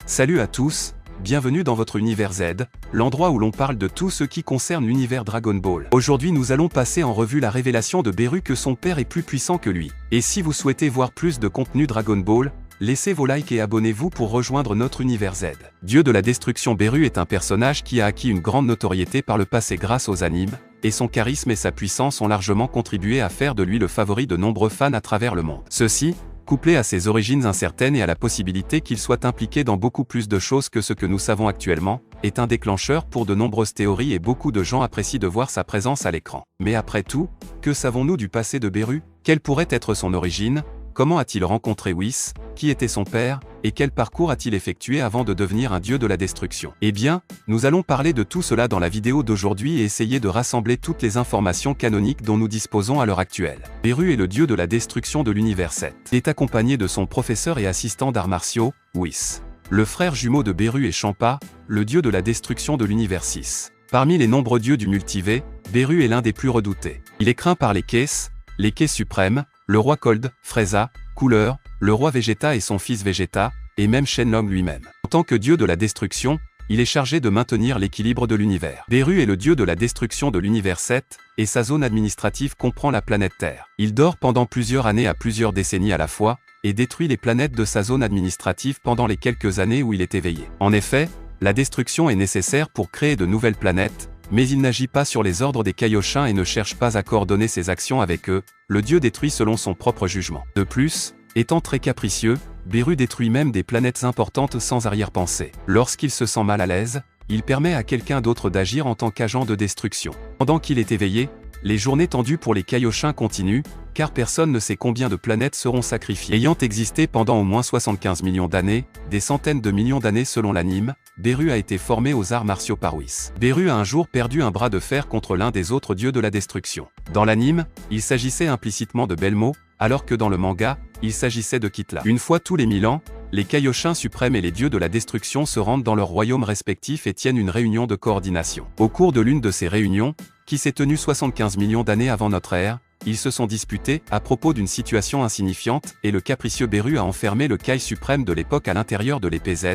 Salut à tous, bienvenue dans votre univers Z, l'endroit où l'on parle de tout ce qui concerne l'univers Dragon Ball. Aujourd'hui nous allons passer en revue la révélation de Beru que son père est plus puissant que lui. Et si vous souhaitez voir plus de contenu Dragon Ball, laissez vos likes et abonnez-vous pour rejoindre notre univers Z. Dieu de la destruction Beru est un personnage qui a acquis une grande notoriété par le passé grâce aux animes, et son charisme et sa puissance ont largement contribué à faire de lui le favori de nombreux fans à travers le monde. Ceci, couplé à ses origines incertaines et à la possibilité qu'il soit impliqué dans beaucoup plus de choses que ce que nous savons actuellement, est un déclencheur pour de nombreuses théories et beaucoup de gens apprécient de voir sa présence à l'écran. Mais après tout, que savons-nous du passé de Beru? Quelle pourrait être son origine? Comment a-t-il rencontré Whis? Qui était son père? Et quel parcours a-t-il effectué avant de devenir un dieu de la destruction? Eh bien, nous allons parler de tout cela dans la vidéo d'aujourd'hui et essayer de rassembler toutes les informations canoniques dont nous disposons à l'heure actuelle. Beru est le dieu de la destruction de l'univers 7. Il est accompagné de son professeur et assistant d'arts martiaux, Whis. Le frère jumeau de Beru est Champa, le dieu de la destruction de l'univers 6. Parmi les nombreux dieux du multivers, Beru est l'un des plus redoutés. Il est craint par les Kes suprêmes, le roi Cold, Frieza, Cooler, le roi Vegeta et son fils Vegeta, et même Shenlong lui-même. En tant que dieu de la destruction, il est chargé de maintenir l'équilibre de l'univers. Beru est le dieu de la destruction de l'univers 7, et sa zone administrative comprend la planète Terre. Il dort pendant plusieurs années à plusieurs décennies à la fois, et détruit les planètes de sa zone administrative pendant les quelques années où il est éveillé. En effet, la destruction est nécessaire pour créer de nouvelles planètes, mais il n'agit pas sur les ordres des Kaioshin et ne cherche pas à coordonner ses actions avec eux, le dieu détruit selon son propre jugement. De plus, étant très capricieux, Beru détruit même des planètes importantes sans arrière-pensée. Lorsqu'il se sent mal à l'aise, il permet à quelqu'un d'autre d'agir en tant qu'agent de destruction. Pendant qu'il est éveillé, les journées tendues pour les Kaioshin continuent, car personne ne sait combien de planètes seront sacrifiées. Ayant existé pendant au moins 75 millions d'années, des centaines de millions d'années selon l'anime, Beru a été formé aux arts martiaux par Whis. Beru a un jour perdu un bras de fer contre l'un des autres dieux de la destruction. Dans l'anime, il s'agissait implicitement de Belmo, alors que dans le manga, il s'agissait de Kitla. Une fois tous les 1000 ans, les Kaioshin suprêmes et les dieux de la destruction se rendent dans leurs royaumes respectifs et tiennent une réunion de coordination. Au cours de l'une de ces réunions, qui s'est tenue 75 millions d'années avant notre ère, ils se sont disputés à propos d'une situation insignifiante et le capricieux Beru a enfermé le Kai suprême de l'époque à l'intérieur de l'épée Z,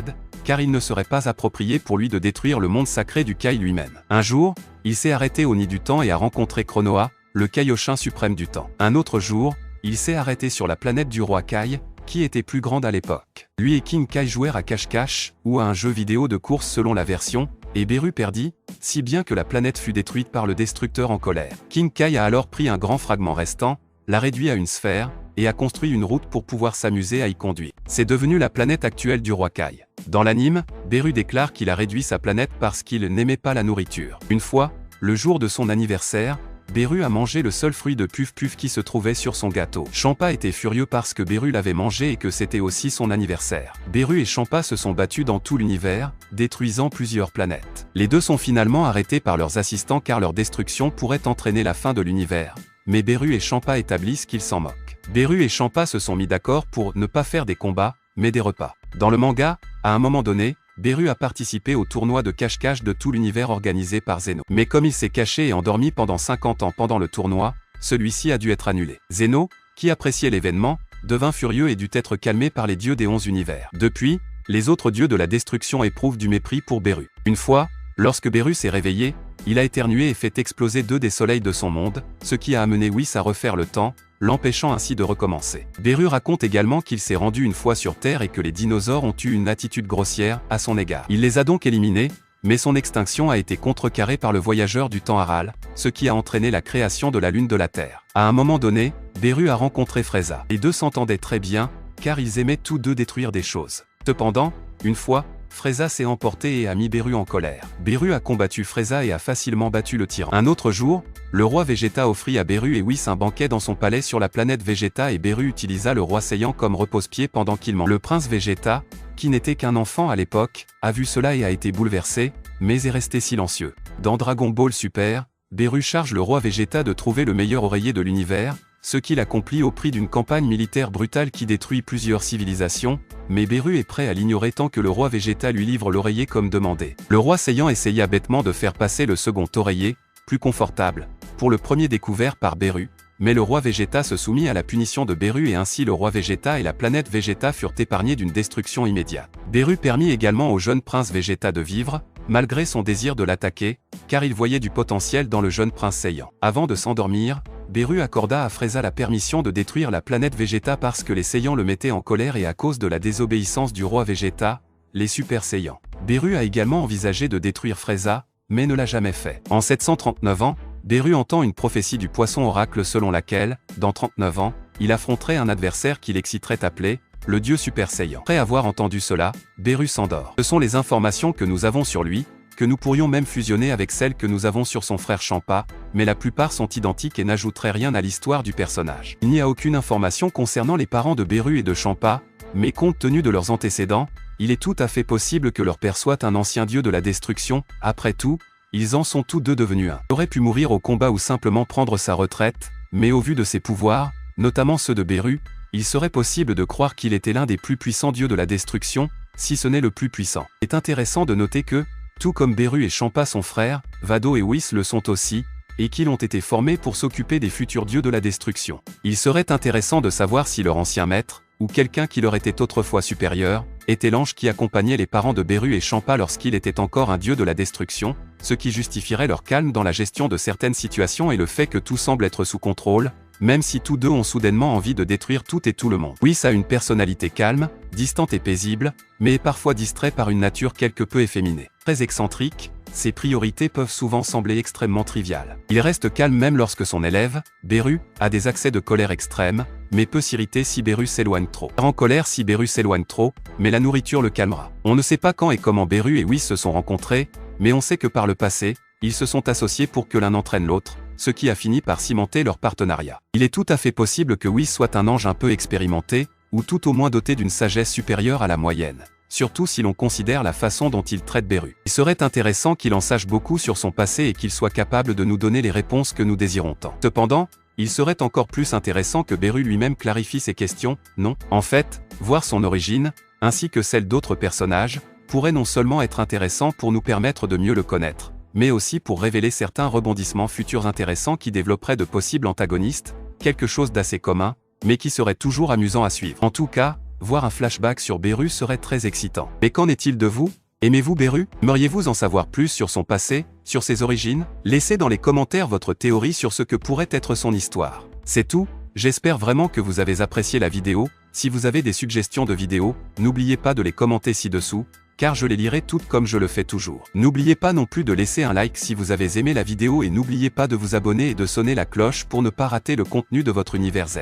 car il ne serait pas approprié pour lui de détruire le monde sacré du Kai lui-même. Un jour, il s'est arrêté au nid du temps et a rencontré Chronoa, le Kaioshin suprême du temps. Un autre jour, il s'est arrêté sur la planète du roi Kai, qui était plus grande à l'époque. Lui et King Kai jouèrent à cache-cache, ou à un jeu vidéo de course selon la version, et Beru perdit, si bien que la planète fut détruite par le destructeur en colère. King Kai a alors pris un grand fragment restant, l'a réduit à une sphère, et a construit une route pour pouvoir s'amuser à y conduire. C'est devenu la planète actuelle du roi Kai. Dans l'anime, Beru déclare qu'il a réduit sa planète parce qu'il n'aimait pas la nourriture. Une fois, le jour de son anniversaire, Beru a mangé le seul fruit de Puf Puf qui se trouvait sur son gâteau. Champa était furieux parce que Beru l'avait mangé et que c'était aussi son anniversaire. Beru et Champa se sont battus dans tout l'univers, détruisant plusieurs planètes. Les deux sont finalement arrêtés par leurs assistants car leur destruction pourrait entraîner la fin de l'univers. Mais Beru et Champa établissent qu'ils s'en moquent. Beru et Champa se sont mis d'accord pour ne pas faire des combats, mais des repas. Dans le manga, à un moment donné, Beru a participé au tournoi de cache-cache de tout l'univers organisé par Zeno. Mais comme il s'est caché et endormi pendant 50 ans pendant le tournoi, celui-ci a dû être annulé. Zeno, qui appréciait l'événement, devint furieux et dut être calmé par les dieux des 11 univers. Depuis, les autres dieux de la destruction éprouvent du mépris pour Beru. Une fois, lorsque Beru s'est réveillé, il a éternué et fait exploser 2 des soleils de son monde, ce qui a amené Whis à refaire le temps, l'empêchant ainsi de recommencer. Beru raconte également qu'il s'est rendu une fois sur Terre et que les dinosaures ont eu une attitude grossière à son égard. Il les a donc éliminés, mais son extinction a été contrecarrée par le voyageur du temps Aral, ce qui a entraîné la création de la lune de la Terre. À un moment donné, Beru a rencontré Frieza. Les deux s'entendaient très bien, car ils aimaient tous deux détruire des choses. Cependant, une fois, Frieza s'est emporté et a mis Beru en colère. Beru a combattu Frieza et a facilement battu le tyran. Un autre jour, le roi Vegeta offrit à Beru et Whis un banquet dans son palais sur la planète Vegeta et Beru utilisa le roi Saiyan comme repose-pied pendant qu'il mange. Le prince Vegeta, qui n'était qu'un enfant à l'époque, a vu cela et a été bouleversé, mais est resté silencieux. Dans Dragon Ball Super, Beru charge le roi Vegeta de trouver le meilleur oreiller de l'univers, ce qu'il accomplit au prix d'une campagne militaire brutale qui détruit plusieurs civilisations, mais Beru est prêt à l'ignorer tant que le roi Vegeta lui livre l'oreiller comme demandé. Le roi Saiyan essaya bêtement de faire passer le second oreiller, plus confortable, pour le premier découvert par Beru, mais le roi Vegeta se soumit à la punition de Beru et ainsi le roi Vegeta et la planète Vegeta furent épargnés d'une destruction immédiate. Beru permit également au jeune prince Vegeta de vivre, malgré son désir de l'attaquer, car il voyait du potentiel dans le jeune prince Saiyan. Avant de s'endormir, Beru accorda à Frieza la permission de détruire la planète Vegeta parce que les Saiyans le mettaient en colère et à cause de la désobéissance du roi Vegeta, les Super Saiyans. Beru a également envisagé de détruire Frieza, mais ne l'a jamais fait. En 739 ans, Beru entend une prophétie du poisson oracle selon laquelle, dans 39 ans, il affronterait un adversaire qui l'exciterait appelé le dieu Super Saiyan. Après avoir entendu cela, Beru s'endort. Ce sont les informations que nous avons sur lui, que nous pourrions même fusionner avec celles que nous avons sur son frère Champa, mais la plupart sont identiques et n'ajouteraient rien à l'histoire du personnage. Il n'y a aucune information concernant les parents de Beru et de Champa, mais compte tenu de leurs antécédents, il est tout à fait possible que leur père soit un ancien dieu de la destruction. Après tout, ils en sont tous deux devenus un. Il aurait pu mourir au combat ou simplement prendre sa retraite, mais au vu de ses pouvoirs, notamment ceux de Beru, il serait possible de croire qu'il était l'un des plus puissants dieux de la destruction, si ce n'est le plus puissant. Il est intéressant de noter que, tout comme Beru et Champa son frère, Vado et Whis le sont aussi, et qu'ils ont été formés pour s'occuper des futurs dieux de la destruction. Il serait intéressant de savoir si leur ancien maître, ou quelqu'un qui leur était autrefois supérieur, était l'ange qui accompagnait les parents de Beru et Champa lorsqu'il était encore un dieu de la destruction, ce qui justifierait leur calme dans la gestion de certaines situations et le fait que tout semble être sous contrôle, même si tous deux ont soudainement envie de détruire tout et tout le monde. Whis a une personnalité calme, distante et paisible, mais est parfois distrait par une nature quelque peu efféminée. Très excentrique, ses priorités peuvent souvent sembler extrêmement triviales. Il reste calme même lorsque son élève, Beru, a des accès de colère extrême, mais peut s'irriter si Beru s'éloigne trop. En colère si Beru s'éloigne trop, mais la nourriture le calmera. On ne sait pas quand et comment Beru et Whis se sont rencontrés, mais on sait que par le passé, ils se sont associés pour que l'un entraîne l'autre, ce qui a fini par cimenter leur partenariat. Il est tout à fait possible que Whis soit un ange un peu expérimenté, ou tout au moins doté d'une sagesse supérieure à la moyenne, surtout si l'on considère la façon dont il traite Beru. Il serait intéressant qu'il en sache beaucoup sur son passé et qu'il soit capable de nous donner les réponses que nous désirons tant. Cependant, il serait encore plus intéressant que Beru lui-même clarifie ces questions. Non, en fait, voir son origine, ainsi que celle d'autres personnages, pourrait non seulement être intéressant pour nous permettre de mieux le connaître, mais aussi pour révéler certains rebondissements futurs intéressants qui développeraient de possibles antagonistes, quelque chose d'assez commun, mais qui serait toujours amusant à suivre. En tout cas, voir un flashback sur Beru serait très excitant. Mais qu'en est-il de vous? Aimez-vous Beru? Aimeriez-vous en savoir plus sur son passé, sur ses origines? Laissez dans les commentaires votre théorie sur ce que pourrait être son histoire. C'est tout, j'espère vraiment que vous avez apprécié la vidéo. Si vous avez des suggestions de vidéos, n'oubliez pas de les commenter ci-dessous, car je les lirai toutes comme je le fais toujours. N'oubliez pas non plus de laisser un like si vous avez aimé la vidéo et n'oubliez pas de vous abonner et de sonner la cloche pour ne pas rater le contenu de votre Univers Z.